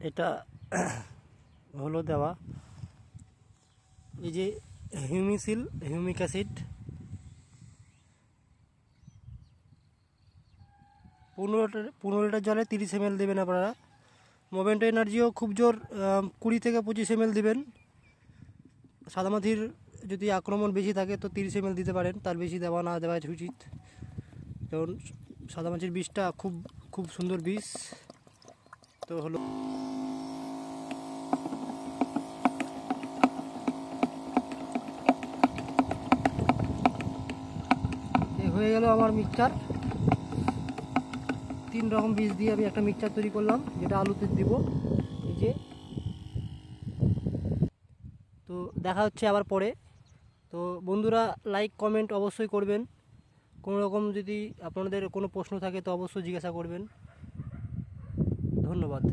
এটা হলো দেওয়া এই যে হিউমিক অ্যাসিড 15 লিটার জলে 30 ml দেবেন আপনারা। মোমেন্টো এনার্জিও খুব জোর 20 থেকে 25 ml দিবেন। সাদামাছির যদি আক্রমণ বেশি থাকে তো 30 ml দিতে পারেন, তার বেশি দেওয়া না দেওয়া উচিত। কারণ সাদামাছির বিষটা খুব খুব সুন্দর বিষ। তো হলো হয়ে গেল আমার মিক্সচার। 3 রকম বীজ দিয়ে আমি একটা মিক্সচার তৈরি করলাম, যেটা আলুতে দিব। এই যে, তো দেখা হচ্ছে আবার পরে। তো বন্ধুরা, লাইক কমেন্ট অবশ্যই করবেন। কোনো রকম যদি আপনাদের কোনো প্রশ্ন থাকে তো অবশ্যই জিজ্ঞাসা করবেন। ধন্যবাদ।